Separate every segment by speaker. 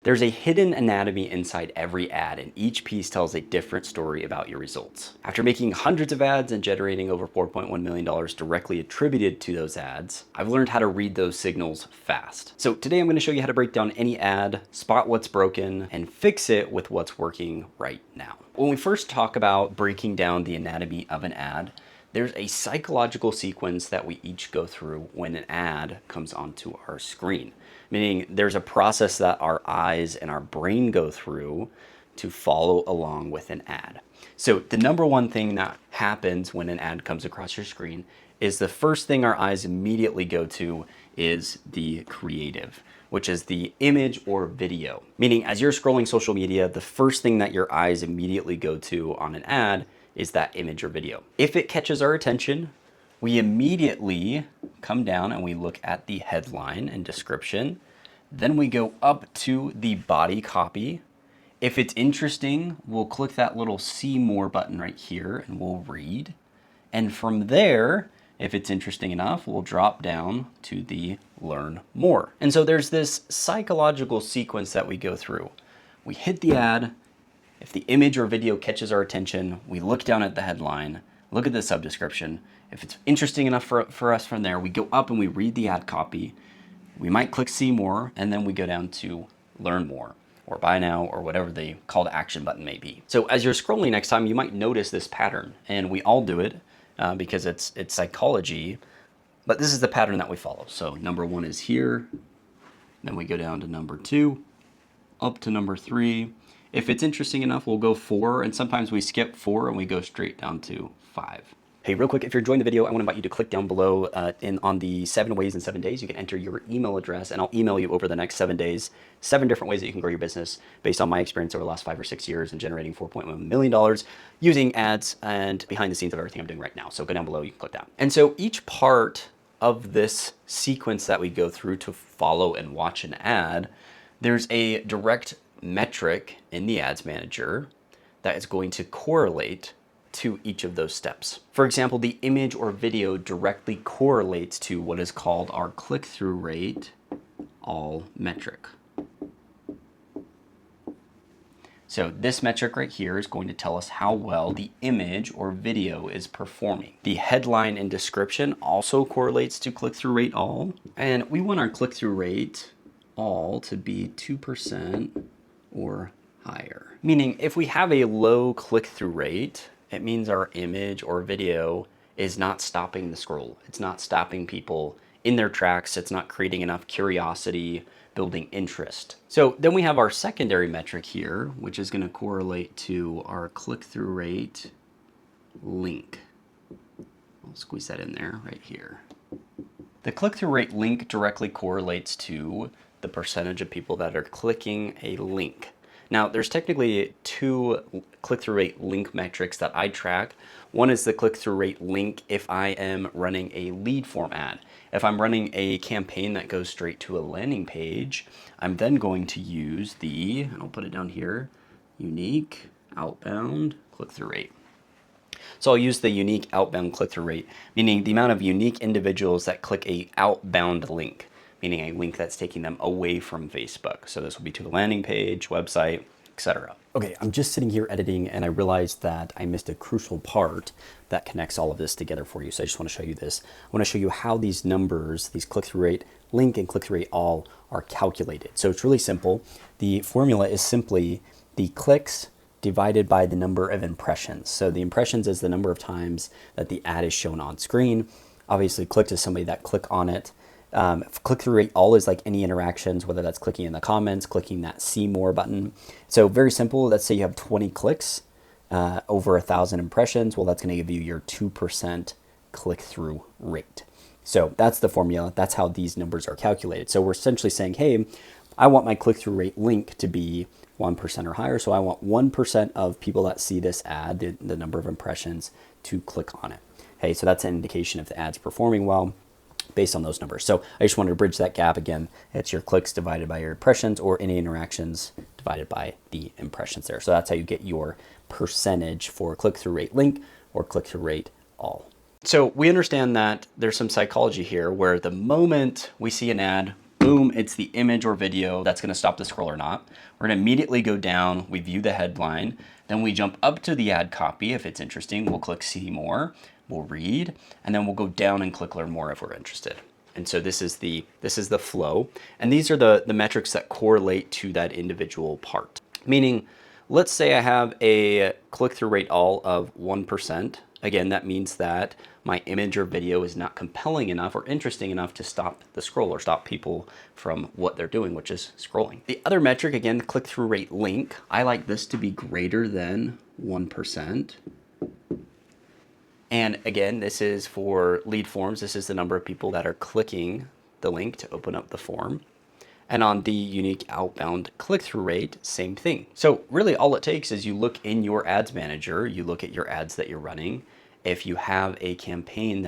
Speaker 1: There's a hidden anatomy inside every ad, and each piece tells a different story about your results. After making hundreds of ads and generating over $4.1 million directly attributed to those ads, I've learned how to read those signals fast. So today I'm going to show you how to break down any ad, spot what's broken, and fix it with what's working right now. When we first talk about breaking down the anatomy of an ad, there's a psychological sequence that we each go through when an ad comes onto our screen. Meaning there's a process that our eyes and our brain go through to follow along with an ad. So the number one thing that happens when an ad comes across your screen is the first thing our eyes immediately go to is the creative, which is the image or video. Meaning as you're scrolling social media, the first thing that your eyes immediately go to on an ad is that image or video. If it catches our attention, we immediately come down and we look at the headline and description. Then we go up to the body copy. If it's interesting, we'll click that little see more button right here and we'll read. And from there, if it's interesting enough, we'll drop down to the learn more. And so there's this psychological sequence that we go through. We hit the ad. If the image or video catches our attention, we look down at the headline, look at the subdescription. If it's interesting enough for us from there, we go up and we read the ad copy. We might click see more, and then we go down to learn more or buy now or whatever the call to action button may be. So as you're scrolling next time, you might notice this pattern, and we all do it because it's psychology, but this is the pattern that we follow. So number one is here, then we go down to number two, up to number three. If it's interesting enough, we'll go 4, and sometimes we skip 4 and we go straight down to 5. Hey, real quick, if you're enjoying the video, I want to invite you to click down below on the 7 ways in 7 days. You can enter your email address, and I'll email you over the next 7 days 7 different ways that you can grow your business based on my experience over the last 5 or 6 years in generating $4.1 million using ads and behind the scenes of everything I'm doing right now. So go down below, you can click that. And so each part of this sequence that we go through to follow and watch an ad, there's a direct metric in the ads manager that is going to correlate to each of those steps. For example, the image or video directly correlates to what is called our click-through rate all metric. So this metric right here is going to tell us how well the image or video is performing. The headline and description also correlates to click-through rate all, and we want our click-through rate all to be 2% or higher. Meaning if we have a low click-through rate, it means our image or video is not stopping the scroll. It's not stopping people in their tracks. It's not creating enough curiosity, building interest. So then we have our secondary metric here, which is going to correlate to our click-through rate link. I'll squeeze that in there right here. The click-through rate link directly correlates to the percentage of people that are clicking a link. Now, there's technically 2 click-through rate link metrics that I track. One is the click-through rate link if I am running a lead form ad. If I'm running a campaign that goes straight to a landing page, I'm then going to use the, and I'll put it down here, unique outbound click-through rate. So I'll use the unique outbound click-through rate, meaning the amount of unique individuals that click a outbound link, meaning a link that's taking them away from Facebook. So this will be to the landing page, website, etc. Okay, I'm just sitting here editing and I realized that I missed a crucial part that connects all of this together for you. So I just want to show you this. I want to show you how these numbers, these click-through rate link and click-through rate all are calculated. So it's really simple. The formula is simply the clicks divided by the number of impressions. So the impressions is the number of times that the ad is shown on screen. Obviously, clicked is somebody that click on it. Click-through rate all is like any interactions, whether that's clicking in the comments, clicking that see more button. So very simple. Let's say you have 20 clicks over 1,000 impressions. Well, that's going to give you your 2% click-through rate. So that's the formula. That's how these numbers are calculated. So we're essentially saying, hey, I want my click-through rate link to be 1% or higher. So I want 1% of people that see this ad, the number of impressions, to click on it. Okay, so that's an indication if the ad's performing well based on those numbers. So I just wanted to bridge that gap again. It's your clicks divided by your impressions, or any interactions divided by the impressions there. So that's how you get your percentage for click-through rate link or click-through rate all. So we understand that there's some psychology here where the moment we see an ad, Boom, it's the image or video that's gonna stop the scroll or not. We're gonna immediately go down, we view the headline, then we jump up to the ad copy. If it's interesting, we'll click see more, we'll read, and then we'll go down and click learn more if we're interested. And so this is the flow. And these are the metrics that correlate to that individual part. Meaning, let's say I have a click-through rate all of 1%. Again, that means that my image or video is not compelling enough or interesting enough to stop the scroll or stop people from what they're doing, which is scrolling. The other metric, again, click-through rate link, I like this to be greater than 1%. And again, this is for lead forms. This is the number of people that are clicking the link to open up the form. And on the unique outbound click-through rate, same thing. So really all it takes is you look in your ads manager, you look at your ads that you're running. If you have a campaign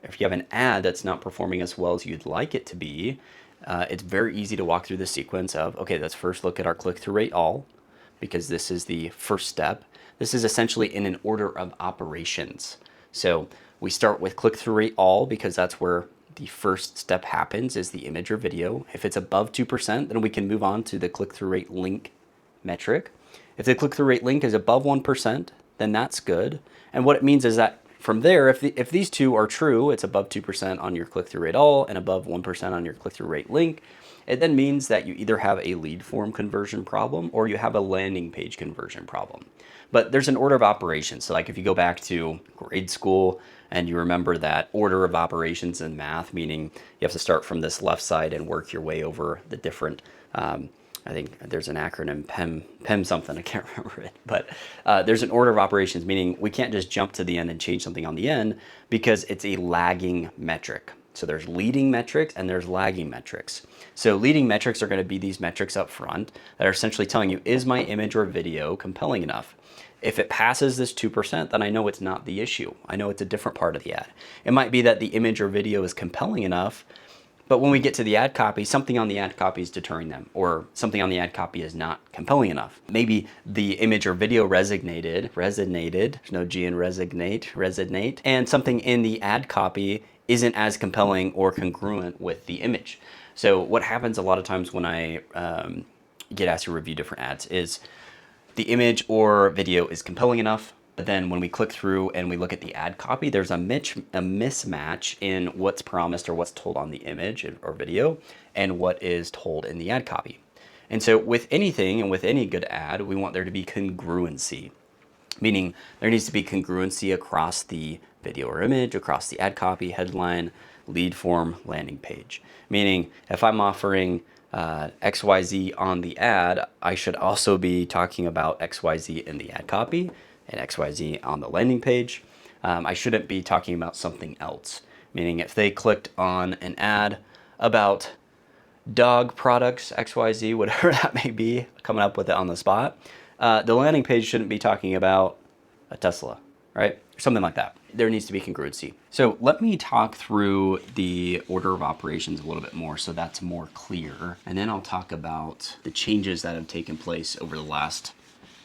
Speaker 1: if you have an ad that's not performing as well as you'd like it to be, it's very easy to walk through the sequence of, okay, let's first look at our click-through rate all, because this is the first step. This is essentially in an order of operations. So we start with click-through rate all because that's where the first step happens, is the image or video. If it's above 2%, then we can move on to the click-through rate link metric. If the click-through rate link is above 1%, then that's good. And what it means is that from there, if these two are true, it's above 2% on your click-through rate all and above 1% on your click-through rate link, it then means that you either have a lead form conversion problem or you have a landing page conversion problem. But there's an order of operations. So like if you go back to grade school and you remember that order of operations in math, meaning you have to start from this left side and work your way over the different, I think there's an acronym, PEM something, I can't remember it, but there's an order of operations, meaning we can't just jump to the end and change something on the end because it's a lagging metric. So there's leading metrics and there's lagging metrics. So leading metrics are going to be these metrics up front that are essentially telling you, is my image or video compelling enough? If it passes this 2%, then I know it's not the issue. I know it's a different part of the ad. It might be that the image or video is compelling enough, but when we get to the ad copy, something on the ad copy is deterring them, or something on the ad copy is not compelling enough. Maybe the image or video resonated, there's no G in resonate, and something in the ad copy isn't as compelling or congruent with the image. So what happens a lot of times when I get asked to review different ads is the image or video is compelling enough, but then when we click through and we look at the ad copy, there's a mismatch in what's promised or what's told on the image or video and what is told in the ad copy. And so with anything and with any good ad, we want there to be congruency, meaning there needs to be congruency across the video or image, across the ad copy, headline, lead form, landing page. Meaning if I'm offering XYZ on the ad, I should also be talking about XYZ in the ad copy and XYZ on the landing page. I shouldn't be talking about something else. Meaning if they clicked on an ad about dog products, XYZ, whatever that may be, coming up with it on the spot, the landing page shouldn't be talking about a Tesla, right? Something like that. There needs to be congruency. So let me talk through the order of operations a little bit more so that's more clear. And then I'll talk about the changes that have taken place over the last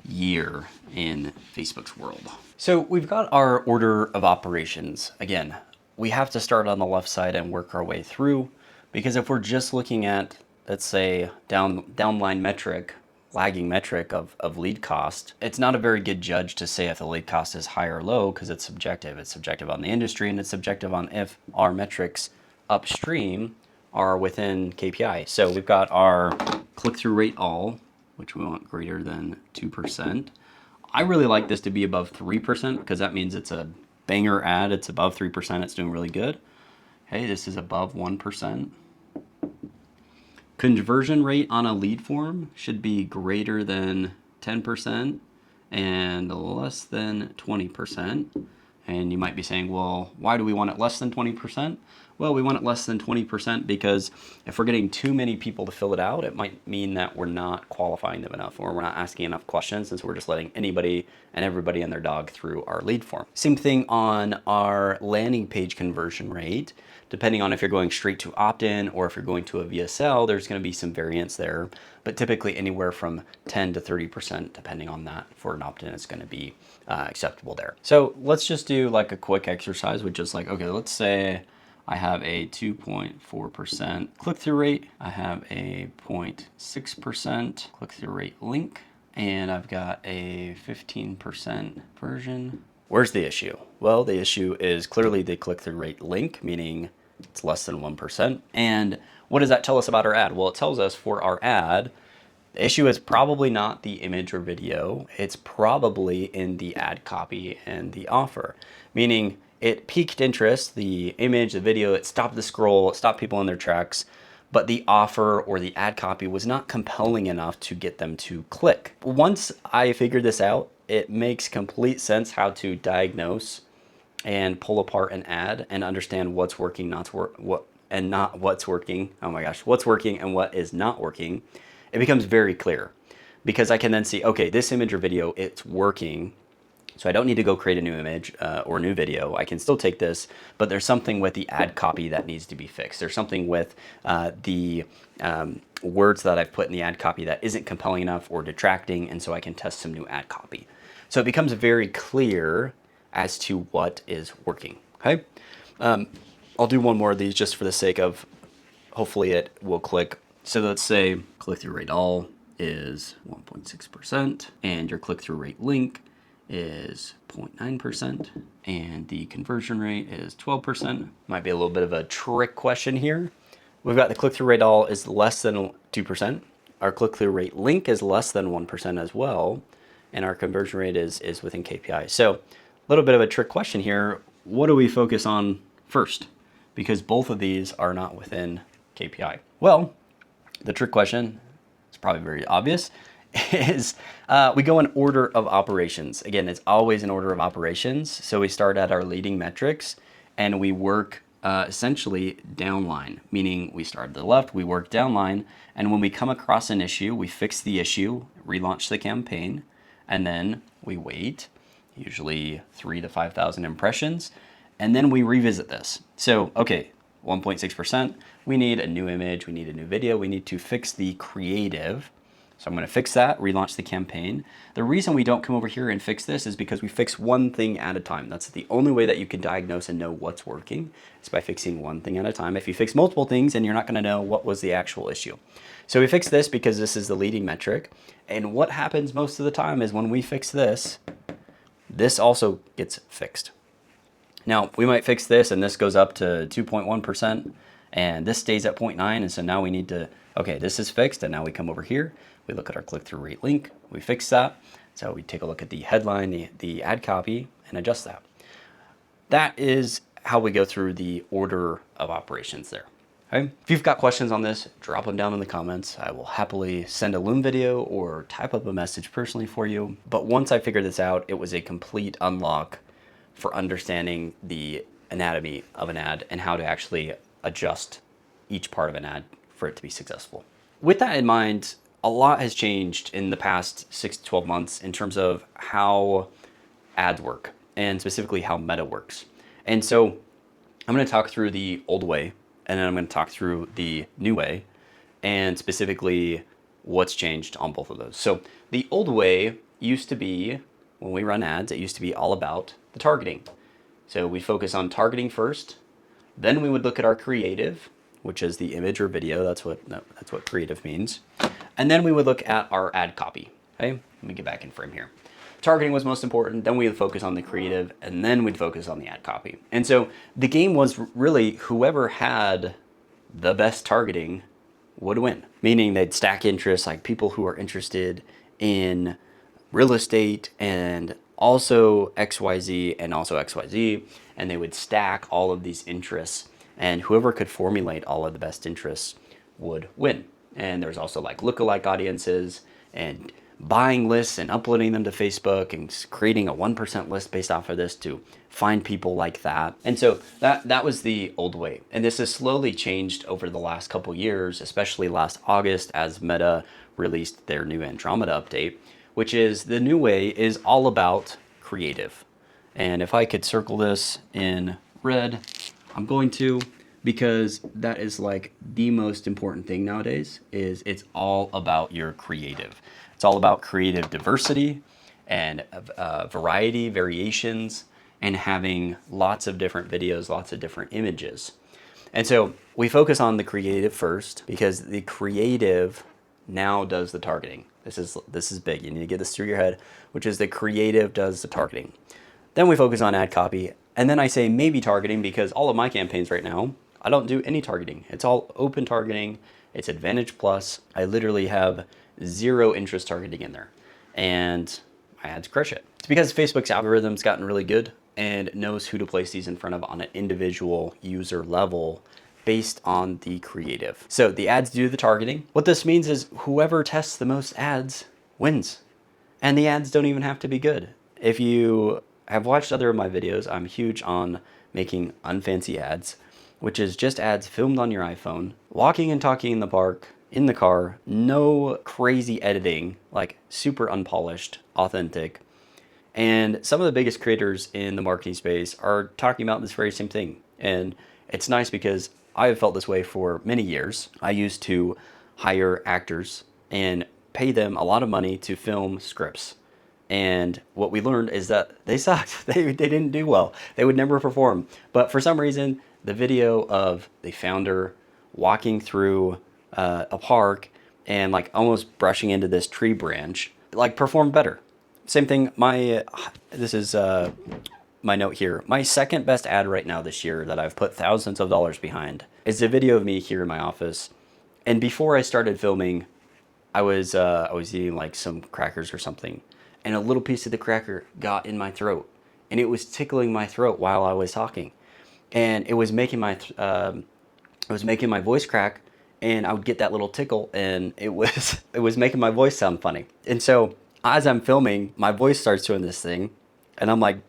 Speaker 1: year in Facebook's world. So we've got our order of operations. Again, we have to start on the left side and work our way through, because if we're just looking at, let's say, downline metric, lagging metric of lead cost, it's not a very good judge to say if the lead cost is high or low because it's subjective. It's subjective on the industry and it's subjective on if our metrics upstream are within KPI. So we've got our click-through rate all, which we want greater than 2%. I really like this to be above 3% because that means it's a banger ad. It's above 3%. It's doing really good. Hey, this is above 1%. Conversion rate on a lead form should be greater than 10% and less than 20%. And you might be saying, well, why do we want it less than 20%? Well, we want it less than 20% because if we're getting too many people to fill it out, it might mean that we're not qualifying them enough or we're not asking enough questions, since we're just letting anybody and everybody and their dog through our lead form. Same thing on our landing page conversion rate. Depending on if you're going straight to opt-in or if you're going to a VSL, there's going to be some variance there, but typically anywhere from 10 to 30%, depending on that, for an opt-in is going to be acceptable there. So let's just do like a quick exercise with just like, okay, let's say I have a 2.4% click-through rate. I have a 0.6% click-through rate link, and I've got a 15% version. Where's the issue? Well, the issue is clearly the click-through rate link, meaning it's less than 1%. And what does that tell us about our ad? Well, it tells us for our ad, the issue is probably not the image or video. It's probably in the ad copy and the offer, meaning it piqued interest, the image, the video, it stopped the scroll, it stopped people in their tracks, but the offer or the ad copy was not compelling enough to get them to click. Once I figured this out, it makes complete sense how to diagnose and pull apart an ad and understand what's working, not what's working. Oh my gosh, what's working and what is not working. It becomes very clear because I can then see, okay, this image or video, it's working. So I don't need to go create a new image or new video. I can still take this, but there's something with the ad copy that needs to be fixed. There's something with the words that I've put in the ad copy that isn't compelling enough or detracting, and so I can test some new ad copy. So it becomes very clear as to what is working, okay? I'll do one more of these just for the sake of, hopefully it will click. So let's say click-through rate all is 1.6%, and your click-through rate link is 0.9%, and the conversion rate is 12%. Might be a little bit of a trick question here. We've got the click-through rate all is less than 2%. Our click-through rate link is less than 1% as well, and our conversion rate is within KPI. So a little bit of a trick question here. What do we focus on first? Because both of these are not within KPI. Well, the trick question, it's probably very obvious, is we go in order of operations. Again, it's always in order of operations. So we start at our leading metrics and we work essentially downline, meaning we start at the left, we work downline, and when we come across an issue, we fix the issue, relaunch the campaign, and then we wait, usually 3,000 to 5,000 impressions, and then we revisit this. So, okay, 1.6%, we need a new image, we need a new video, we need to fix the creative. So I'm going to fix that, relaunch the campaign. The reason we don't come over here and fix this is because we fix one thing at a time. That's the only way that you can diagnose and know what's working, is by fixing one thing at a time. If you fix multiple things, then you're not going to know what was the actual issue. So we fix this because this is the leading metric. And what happens most of the time is when we fix this, this also gets fixed. Now, we might fix this and this goes up to 2.1% and this stays at 0.9. And so now we need to, okay, this is fixed. And now we come over here, we look at our click-through rate link, we fix that. So we take a look at the headline, the ad copy, and adjust that. That is how we go through the order of operations there. Okay? If you've got questions on this, drop them down in the comments. I will happily send a Loom video or type up a message personally for you. But once I figured this out, it was a complete unlock for understanding the anatomy of an ad and how to actually adjust each part of an ad for it to be successful. With that in mind, a lot has changed in the past 6 to 12 months in terms of how ads work and specifically how Meta works. And so I'm going to talk through the old way and then I'm going to talk through the new way and specifically what's changed on both of those. So the old way used to be, when we run ads, it used to be all about the targeting. So we focus on targeting first, then we would look at our creative, which is the image or video. That's what creative means. And then we would look at our ad copy. Okay, let me get back in frame here. Targeting was most important, then we would focus on the creative, and then we'd focus on the ad copy. And so the game was really whoever had the best targeting would win, meaning they'd stack interests, like people who are interested in real estate and also XYZ and also XYZ, and they would stack all of these interests, and whoever could formulate all of the best interests would win. And there's also like lookalike audiences and buying lists and uploading them to Facebook and creating a 1% list based off of this to find people like that. And so that was the old way. And this has slowly changed over the last couple years, especially last August as Meta released their new Andromeda update, which is the new way is all about creative. And if I could circle this in red, I'm going to, because that is like the most important thing nowadays, is it's all about your creative. It's all about creative diversity and variety, variations, and having lots of different videos, lots of different images. And so we focus on the creative first because the creative now does the targeting. This is big. You need to get this through your head, which is the creative does the targeting. Then we focus on ad copy. And then I say maybe targeting because all of my campaigns right now, I don't do any targeting. It's all open targeting. It's Advantage Plus. I literally have zero interest targeting in there. And my ads crush it. It's because Facebook's algorithm's gotten really good and knows who to place these in front of on an individual user level based on the creative. So the ads do the targeting. What this means is whoever tests the most ads wins. And the ads don't even have to be good. If you have watched other of my videos, I'm huge on making unfancy ads, which is just ads filmed on your iPhone, walking and talking in the park, in the car, no crazy editing, like super unpolished, authentic. And some of the biggest creators in the marketing space are talking about this very same thing. And it's nice because I have felt this way for many years. I used to hire actors and pay them a lot of money to film scripts. And what we learned is that they sucked. They didn't do well. They would never perform. But for some reason, the video of the founder walking through a park and like almost brushing into this tree branch, like performed better. Same thing. This is my note here. My second best ad right now this year that I've put thousands of dollars behind is a video of me here in my office. And before I started filming, I was eating like some crackers or something, and a little piece of the cracker got in my throat, and it was tickling my throat while I was talking, and it was making my voice crack, and I would get that little tickle, and it was making my voice sound funny. And so as I'm filming, my voice starts doing this thing, and I'm like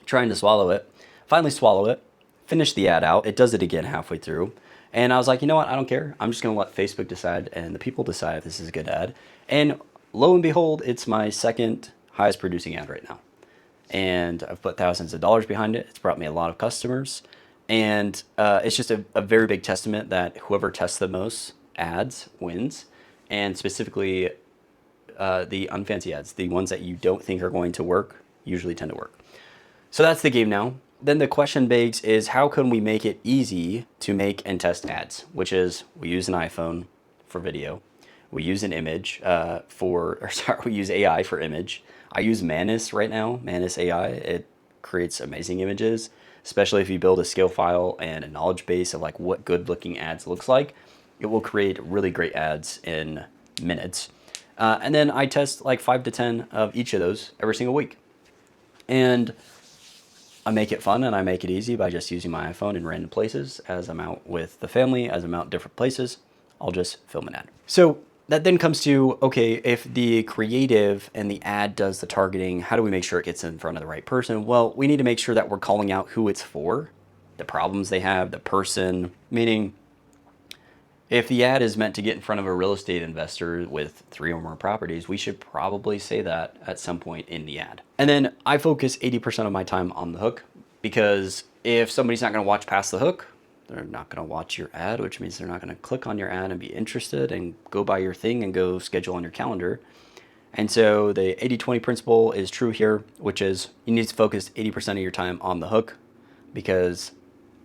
Speaker 1: trying to swallow it. Finally swallow it, finish the ad out. It does it again halfway through. And I was like, you know what? I don't care. I'm just going to let Facebook decide and the people decide if this is a good ad. And lo and behold, it's my second highest producing ad right now. And I've put thousands of dollars behind it. It's brought me a lot of customers. And it's just a very big testament that whoever tests the most ads wins. And specifically the unfancy ads, the ones that you don't think are going to work, usually tend to work. So that's the game now. Then the question begs is how can we make it easy to make and test ads, which is we use an iPhone for video. We use an image we use AI for image. I use Manus right now, Manus AI. It creates amazing images, especially if you build a skill file and a knowledge base of like what good looking ads looks like. It will create really great ads in minutes. And then I test like 5 to 10 of each of those every single week. And I make it fun and I make it easy by just using my iPhone in random places. As I'm out with the family, as I'm out different places, I'll just film an ad. So that then comes to, okay, if the creative and the ad does the targeting, how do we make sure it gets in front of the right person? Well, we need to make sure that we're calling out who it's for, the problems they have, the person, meaning if the ad is meant to get in front of a real estate investor with 3 or more properties, we should probably say that at some point in the ad. And then I focus 80% of my time on the hook, because if somebody's not going to watch past the hook, they're not going to watch your ad, which means they're not going to click on your ad and be interested and go buy your thing and go schedule on your calendar. And so the 80-20 principle is true here, which is you need to focus 80% of your time on the hook, because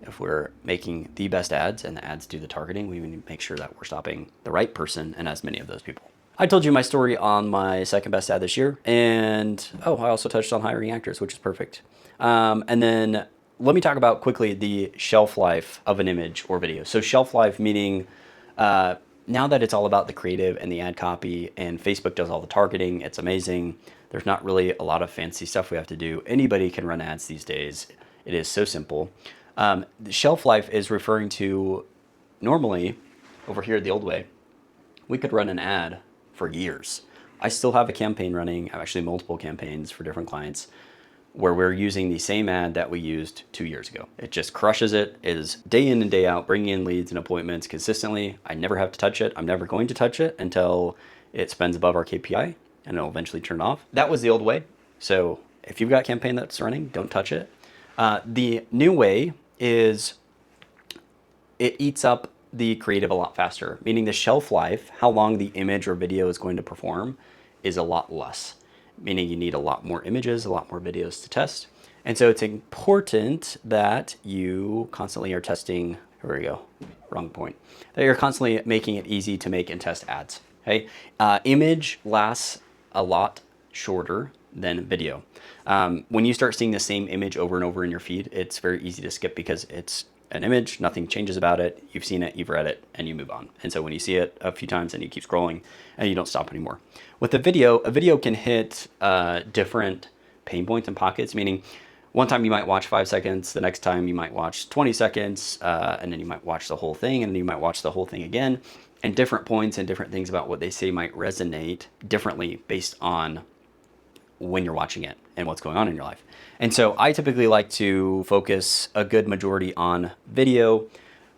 Speaker 1: if we're making the best ads and the ads do the targeting, we need to make sure that we're stopping the right person and as many of those people. I told you my story on my second best ad this year. And I also touched on hiring actors, which is perfect. And then let me talk about quickly the shelf life of an image or video. So shelf life meaning now that it's all about the creative and the ad copy and Facebook does all the targeting, it's amazing. There's not really a lot of fancy stuff we have to do. Anybody can run ads these days. It is so simple. The shelf life is referring to normally over here the old way, we could run an ad for years. I still have a campaign running. I have actually multiple campaigns for different clients where we're using the same ad that we used 2 years ago. It just crushes it, is day in and day out, bringing in leads and appointments consistently. I never have to touch it. I'm never going to touch it until it spends above our KPI and it'll eventually turn off. That was the old way. So if you've got a campaign that's running, don't touch it. The new way is it eats up the creative a lot faster, meaning the shelf life, how long the image or video is going to perform, is a lot less, meaning you need a lot more images, a lot more videos to test. And so it's important that you constantly are testing here we go, wrong point. That you're constantly making it easy to make and test ads. Okay, image lasts a lot shorter than video. When you start seeing the same image over and over in your feed, it's very easy to skip because it's an image, nothing changes about it, you've seen it, you've read it, and you move on. And so when you see it a few times, and you keep scrolling and you don't stop anymore. With a video can hit different pain points and pockets, meaning one time you might watch 5 seconds, the next time you might watch 20 seconds, and then you might watch the whole thing, and then you might watch the whole thing again. And different points and different things about what they say might resonate differently based on when you're watching it and what's going on in your life. And so I typically like to focus a good majority on video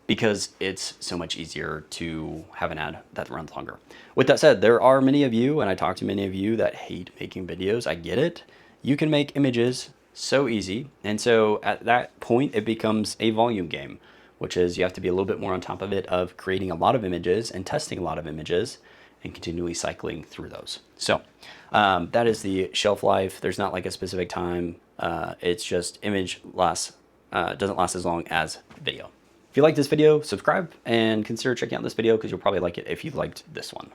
Speaker 1: because it's so much easier to have an ad that runs longer. With that said, there are many of you, and I talk to many of you, that hate making videos. I get it. You can make images so easy. And so at that point, it becomes a volume game, which is you have to be a little bit more on top of it, of creating a lot of images and testing a lot of images and continually cycling through those. So that is the shelf life. There's not like a specific time. It's just image doesn't last as long as video. If you like this video, subscribe and consider checking out this video because you'll probably like it if you liked this one.